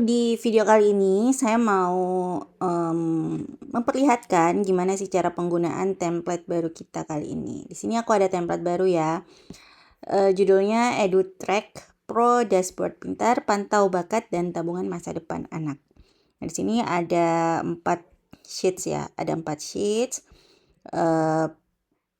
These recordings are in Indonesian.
di video kali ini saya mau memperlihatkan gimana sih cara penggunaan template baru kita kali ini. Di sini aku ada template baru ya. Judulnya EduTrack Pro Dashboard Pintar, Pantau Bakat dan Tabungan Masa Depan Anak. Nah, di sini ada 4 sheets ya. Ada 4 sheets.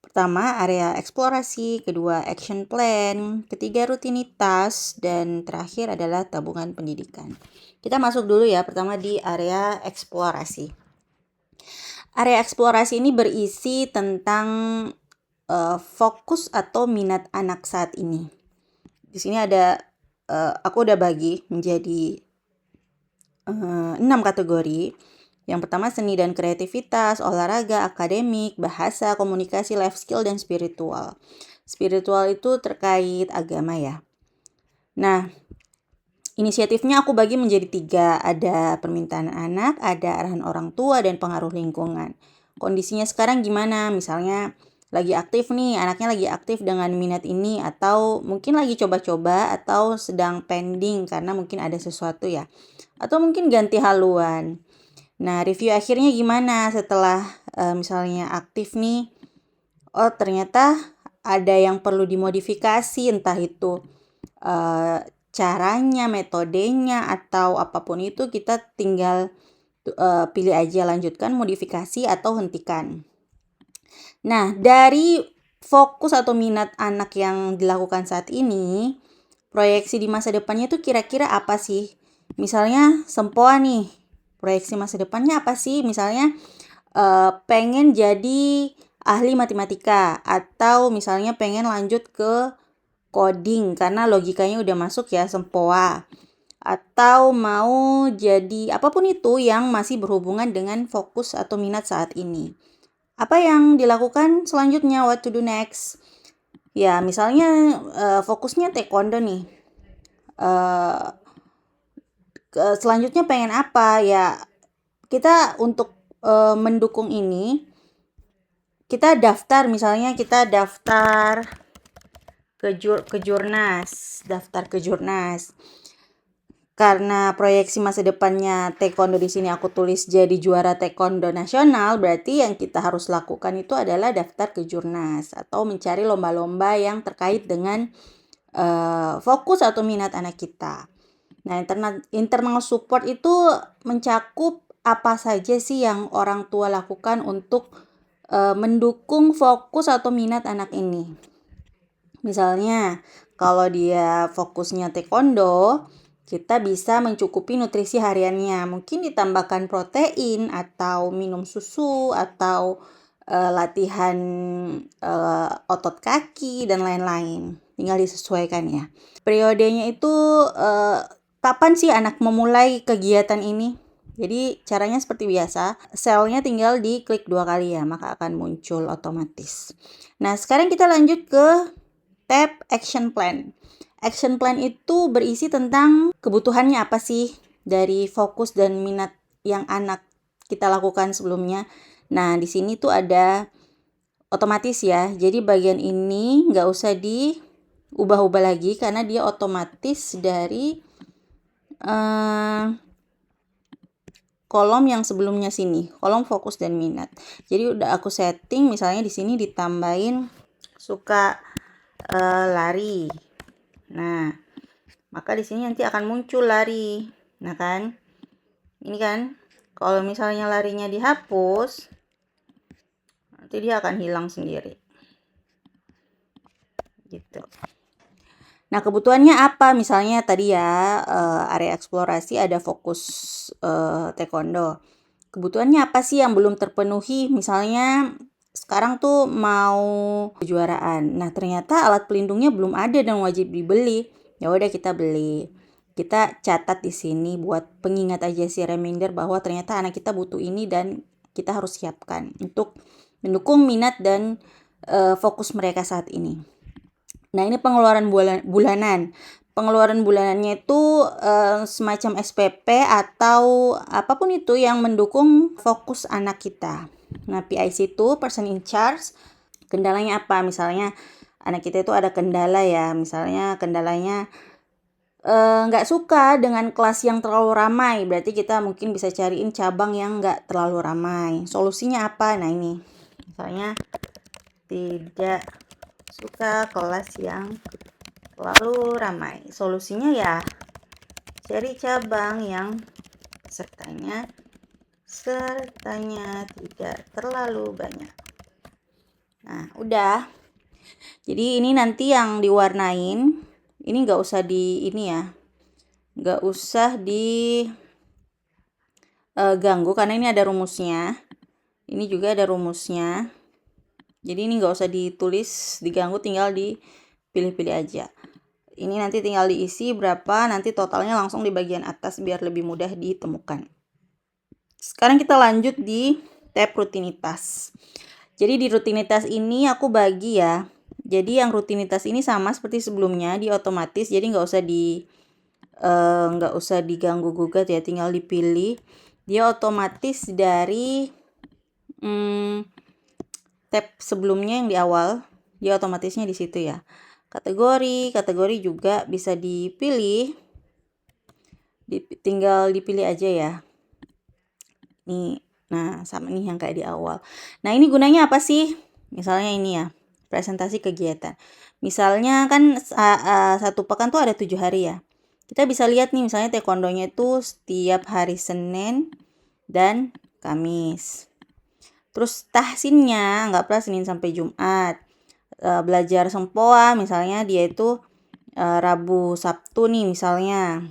Pertama, area eksplorasi, kedua, action plan, ketiga, rutinitas, dan terakhir adalah tabungan pendidikan. Kita masuk dulu ya, pertama di area eksplorasi. Area eksplorasi ini berisi tentang fokus atau minat anak saat ini. Di sini ada, aku udah bagi menjadi 6 kategori. Yang pertama seni dan kreativitas, olahraga, akademik, bahasa, komunikasi, life skill, dan spiritual. Spiritual itu terkait agama ya. Nah, inisiatifnya aku bagi menjadi 3. Ada permintaan anak, ada arahan orang tua, dan pengaruh lingkungan. Kondisinya sekarang gimana? Misalnya lagi aktif nih, anaknya lagi aktif dengan minat ini, atau mungkin lagi coba-coba, atau sedang pending karena mungkin ada sesuatu ya. Atau mungkin ganti haluan. Nah, review akhirnya gimana setelah misalnya aktif nih? Oh, ternyata ada yang perlu dimodifikasi, entah itu caranya, metodenya, atau apapun itu kita tinggal pilih aja lanjutkan, modifikasi, atau hentikan. Nah, dari fokus atau minat anak yang dilakukan saat ini, proyeksi di masa depannya itu kira-kira apa sih? Misalnya sempoa nih, proyeksi masa depannya apa sih? Misalnya pengen jadi ahli matematika, atau misalnya pengen lanjut ke coding karena logikanya udah masuk ya, sempoa. Atau mau jadi apapun itu yang masih berhubungan dengan fokus atau minat saat ini. Apa yang dilakukan selanjutnya? What to do next? Ya, misalnya fokusnya taekwondo nih. Selanjutnya pengen apa? Ya, kita untuk mendukung ini, kita daftar, misalnya kita daftar ke Jurnas. Karena proyeksi masa depannya taekwondo di sini aku tulis jadi juara taekwondo nasional, berarti yang kita harus lakukan itu adalah daftar ke Jurnas atau mencari lomba-lomba yang terkait dengan fokus atau minat anak kita. Nah, internal support itu mencakup apa saja sih yang orang tua lakukan untuk mendukung fokus atau minat anak ini. Misalnya, kalau dia fokusnya taekwondo, kita bisa mencukupi nutrisi hariannya. Mungkin ditambahkan protein, atau minum susu, atau latihan otot kaki, dan lain-lain. Tinggal disesuaikan ya. Periodenya itu kapan sih anak memulai kegiatan ini? Jadi caranya seperti biasa, selnya tinggal diklik 2 kali ya, maka akan muncul otomatis. Nah, sekarang kita lanjut ke tab action plan. Action plan itu berisi tentang kebutuhannya apa sih dari fokus dan minat yang anak kita lakukan sebelumnya. Nah, di sini tuh ada otomatis ya. Jadi bagian ini nggak usah diubah-ubah lagi karena dia otomatis dari kolom yang sebelumnya sini, kolom fokus dan minat. Jadi udah aku setting, misalnya di sini ditambahin suka lari. Nah, maka di sini nanti akan muncul lari. Nah kan, ini kan, kalau misalnya larinya dihapus, nanti dia akan hilang sendiri. Gitu. Nah, kebutuhannya apa? Misalnya tadi ya, area eksplorasi ada fokus taekwondo. Kebutuhannya apa sih yang belum terpenuhi? Misalnya sekarang tuh mau kejuaraan. Nah, ternyata alat pelindungnya belum ada dan wajib dibeli. Ya udah kita beli. Kita catat di sini buat pengingat aja sih, reminder bahwa ternyata anak kita butuh ini dan kita harus siapkan untuk mendukung minat dan fokus mereka saat ini. Nah, ini pengeluaran bulanan. Pengeluaran bulanannya itu semacam SPP atau apapun itu yang mendukung fokus anak kita. Nah, PIC itu person in charge. Kendalanya apa? Misalnya anak kita itu ada kendala ya. Misalnya kendalanya nggak suka dengan kelas yang terlalu ramai, berarti kita mungkin bisa cariin cabang yang nggak terlalu ramai. Solusinya apa? Nah ini, misalnya tidak suka kelas yang terlalu ramai. Solusinya ya cari cabang yang pesertanya tidak terlalu banyak. Nah, udah. Jadi ini nanti yang diwarnain, ini nggak usah di ini ya, nggak usah diganggu karena ini ada rumusnya. Ini juga ada rumusnya. Jadi ini nggak usah ditulis, diganggu, tinggal dipilih-pilih aja. Ini nanti tinggal diisi berapa, nanti totalnya langsung di bagian atas biar lebih mudah ditemukan. Sekarang kita lanjut di tab rutinitas. Jadi di rutinitas ini aku bagi ya. Jadi yang rutinitas ini sama seperti sebelumnya, di otomatis. Jadi nggak usah diganggu gugat ya, tinggal dipilih. Dia otomatis dari tab sebelumnya yang di awal, dia otomatisnya di situ ya. Kategori juga bisa dipilih. Tinggal dipilih aja ya. Nih, nah sama nih yang kayak di awal. Nah ini gunanya apa sih? Misalnya ini ya, presentasi kegiatan. Misalnya kan satu pekan tuh ada 7 hari ya. Kita bisa lihat nih misalnya taekwondonya itu setiap hari Senin dan Kamis. Terus tahsinnya nggak pernah Senin sampai Jumat. Belajar sempoa misalnya dia itu Rabu Sabtu nih misalnya.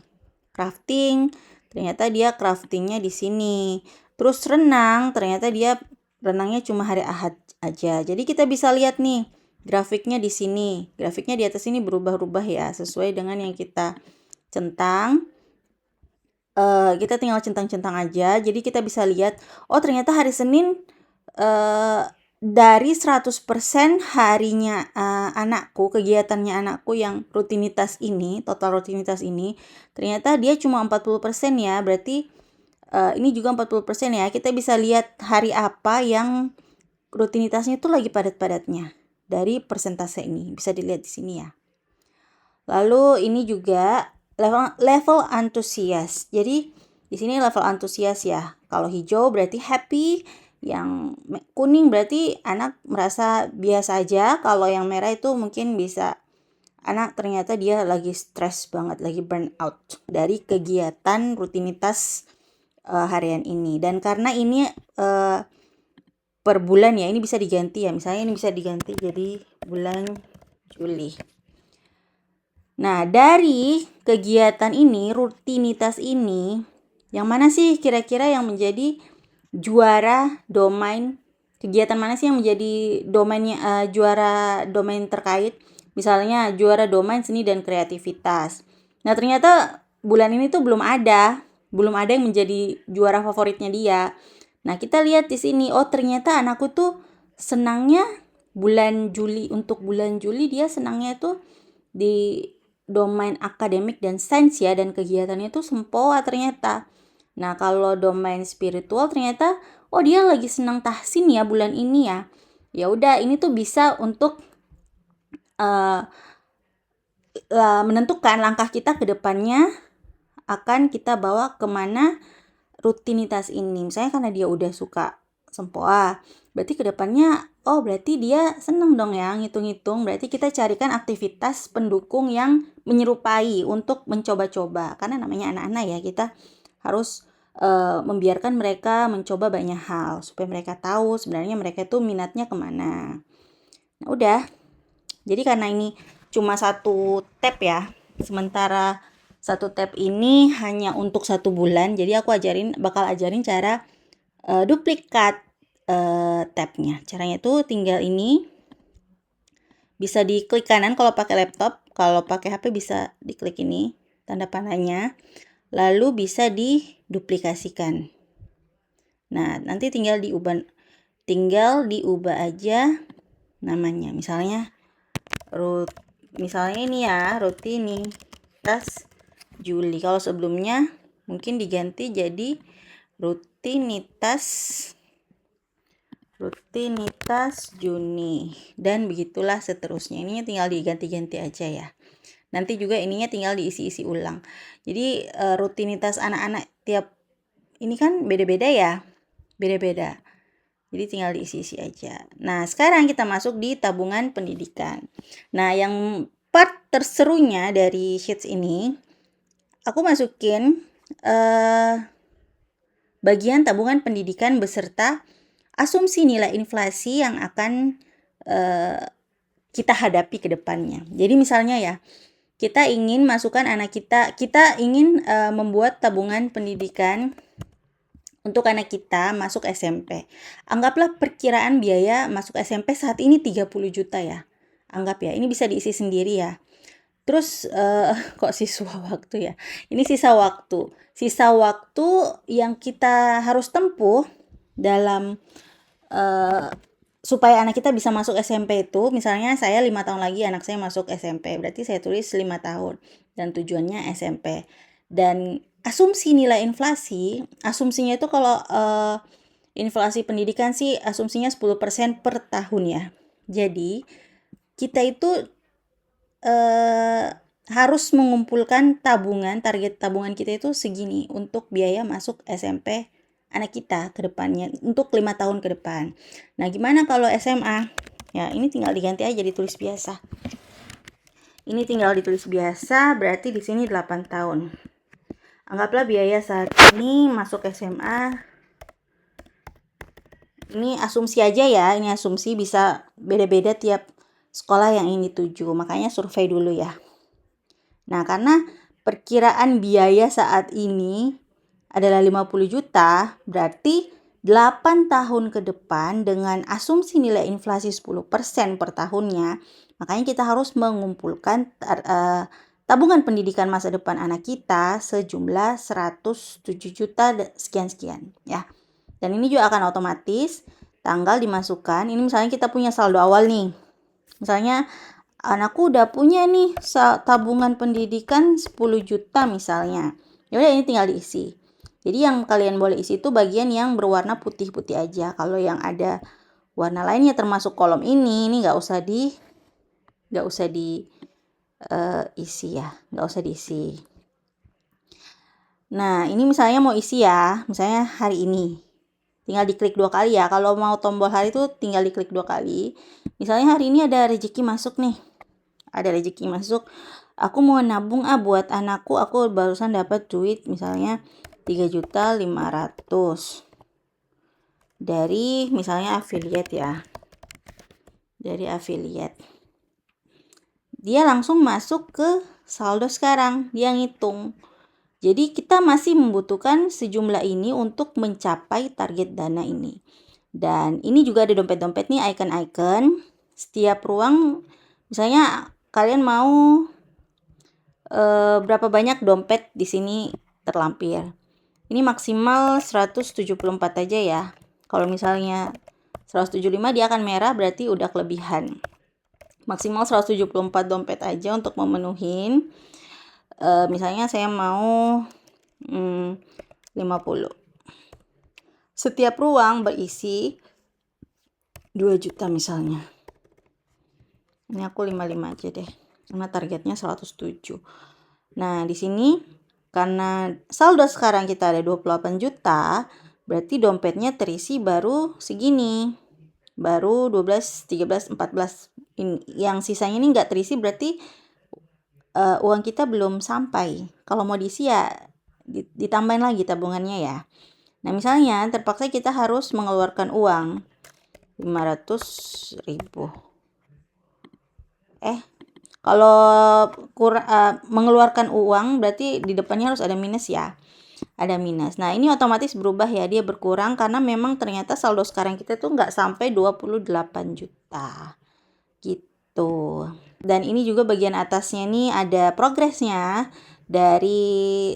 Crafting, ternyata dia craftingnya di sini. Terus renang, ternyata dia renangnya cuma hari Ahad aja. Jadi kita bisa lihat nih grafiknya di sini. Grafiknya di atas ini berubah-ubah ya, sesuai dengan yang kita centang. Kita tinggal centang-centang aja. Jadi kita bisa lihat, oh ternyata hari Senin dari 100% harinya anakku, kegiatannya anakku yang rutinitas ini, total rutinitas ini, ternyata dia cuma 40% ya. Berarti ini juga 40% ya. Kita bisa lihat hari apa yang rutinitasnya itu lagi padat-padatnya dari persentase ini. Bisa dilihat di sini ya. Lalu ini juga level antusias. Jadi di sini level antusias ya. Kalau hijau berarti happy, yang kuning berarti anak merasa biasa aja. Kalau yang merah itu mungkin bisa anak ternyata dia lagi stres banget, lagi burn out dari kegiatan rutinitas harian ini. Dan karena ini per bulan ya, ini bisa diganti ya. Misalnya ini bisa diganti jadi bulan Juli. Nah, dari kegiatan ini, rutinitas ini, yang mana sih kira-kira yang menjadi juara domain? Kegiatan mana sih yang menjadi domainnya, juara domain terkait? Misalnya juara domain seni dan kreativitas. Nah, ternyata bulan ini tuh belum ada yang menjadi juara favoritnya dia. Nah, kita lihat di sini, oh ternyata anakku tuh senangnya untuk bulan Juli dia senangnya tuh di domain akademik dan sains ya, dan kegiatannya tuh sempoa ternyata. Nah, kalau domain spiritual ternyata oh dia lagi senang tahsin ya bulan ini ya. Ya udah, ini tuh bisa untuk menentukan langkah kita ke depannya akan kita bawa kemana rutinitas ini. Misalnya karena dia udah suka sempoa, berarti kedepannya berarti dia seneng dong ya ngitung-ngitung. Berarti kita carikan aktivitas pendukung yang menyerupai untuk mencoba-coba. Karena namanya anak-anak ya, kita harus membiarkan mereka mencoba banyak hal supaya mereka tahu sebenarnya mereka itu minatnya kemana. Nah udah, jadi karena ini cuma satu tab ya, sementara satu tab ini hanya untuk 1 bulan, jadi aku bakal ajarin cara duplikat tabnya. Caranya tuh tinggal ini, bisa diklik kanan kalau pakai laptop, kalau pakai HP bisa diklik ini tanda panahnya, lalu bisa diduplikasikan. Nah, nanti tinggal diubah aja namanya. Misalnya ini ya, rutinitas Juli. Kalau sebelumnya mungkin diganti jadi rutinitas Juni, dan begitulah seterusnya. Ini tinggal diganti-ganti aja ya. Nanti juga ininya tinggal diisi-isi ulang. Jadi rutinitas anak-anak tiap ini kan beda-beda ya, beda-beda. Jadi tinggal diisi-isi aja. Nah, sekarang kita masuk di tabungan pendidikan. Nah, yang part terserunya dari sheets ini, aku masukin bagian tabungan pendidikan beserta asumsi nilai inflasi yang akan kita hadapi ke depannya. Jadi misalnya ya, kita ingin masukkan anak kita ingin membuat tabungan pendidikan untuk anak kita masuk SMP. Anggaplah perkiraan biaya masuk SMP saat ini 30 juta ya. Anggap ya, ini bisa diisi sendiri ya. Terus kok siswa waktu ya? Ini sisa waktu. Sisa waktu yang kita harus tempuh dalam supaya anak kita bisa masuk SMP itu, misalnya saya 5 tahun lagi anak saya masuk SMP, berarti saya tulis 5 tahun dan tujuannya SMP. Dan asumsi nilai inflasi, asumsinya itu kalau inflasi pendidikan sih asumsinya 10% per tahun ya. Jadi kita itu harus mengumpulkan tabungan, target tabungan kita itu segini untuk biaya masuk SMP anak kita ke depannya untuk 5 tahun ke depan. Nah, gimana kalau SMA? Ya, ini tinggal diganti aja ditulis biasa. Ini tinggal ditulis biasa, berarti di sini 8 tahun. Anggaplah biaya saat ini masuk SMA. Ini asumsi aja ya, ini asumsi bisa beda-beda tiap sekolah yang ingin dituju. Makanya survei dulu ya. Nah, karena perkiraan biaya saat ini adalah 50 juta, berarti 8 tahun ke depan dengan asumsi nilai inflasi 10% per tahunnya, makanya kita harus mengumpulkan tabungan pendidikan masa depan anak kita sejumlah 107 juta sekian-sekian ya. Dan ini juga akan otomatis tanggal dimasukkan. Ini misalnya kita punya saldo awal nih. Misalnya anakku udah punya nih tabungan pendidikan 10 juta misalnya. Ya udah ini tinggal diisi. Jadi yang kalian boleh isi itu bagian yang berwarna putih-putih aja. Kalau yang ada warna lainnya termasuk kolom ini nggak usah diisi ya, nggak usah diisi. Nah, ini misalnya mau isi ya, misalnya hari ini. Tinggal diklik 2 kali ya. Kalau mau tombol hari itu tinggal diklik 2 kali. Misalnya hari ini ada rezeki masuk nih. Ada rezeki masuk. Aku mau nabung buat anakku. Aku barusan dapat duit misalnya 3.500.000 dari misalnya affiliate ya. Dari affiliate. Dia langsung masuk ke saldo sekarang. Dia ngitung. Jadi kita masih membutuhkan sejumlah ini untuk mencapai target dana ini. Dan ini juga ada dompet-dompet nih, icon-icon. Setiap ruang, misalnya kalian mau berapa banyak dompet di sini terlampir. Ini maksimal 174 aja ya. Kalau misalnya 175 dia akan merah, berarti udah kelebihan. Maksimal 174 dompet aja untuk memenuhi. Misalnya saya mau 50. Setiap ruang berisi 2 juta misalnya. Ini aku 55 aja deh. Karena targetnya 107. Nah, di sini karena saldo sekarang kita ada 28 juta, berarti dompetnya terisi baru segini. Baru 12, 13, 14. Yang sisanya ini nggak terisi berarti uang kita belum sampai. Kalau mau diisi ya ditambahin lagi tabungannya ya. Nah, misalnya terpaksa kita harus mengeluarkan uang 500.000. Kalau mengeluarkan uang berarti di depannya harus ada minus ya. Ada minus. Nah, ini otomatis berubah ya. Dia berkurang karena memang ternyata saldo sekarang kita tuh nggak sampai 28 juta. Gitu. Dan ini juga bagian atasnya nih ada progresnya. Dari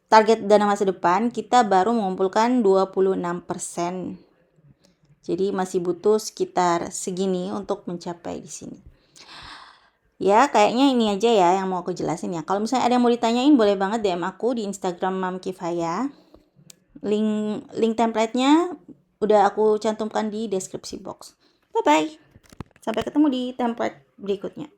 target dana masa depan kita baru mengumpulkan 26%. Jadi masih butuh sekitar segini untuk mencapai di sini. Ya, kayaknya ini aja ya yang mau aku jelasin ya. Kalau misalnya ada yang mau ditanyain, boleh banget DM aku di Instagram Mam Kifaya. Link template-nya udah aku cantumkan di deskripsi box. Bye-bye. Sampai ketemu di template berikutnya.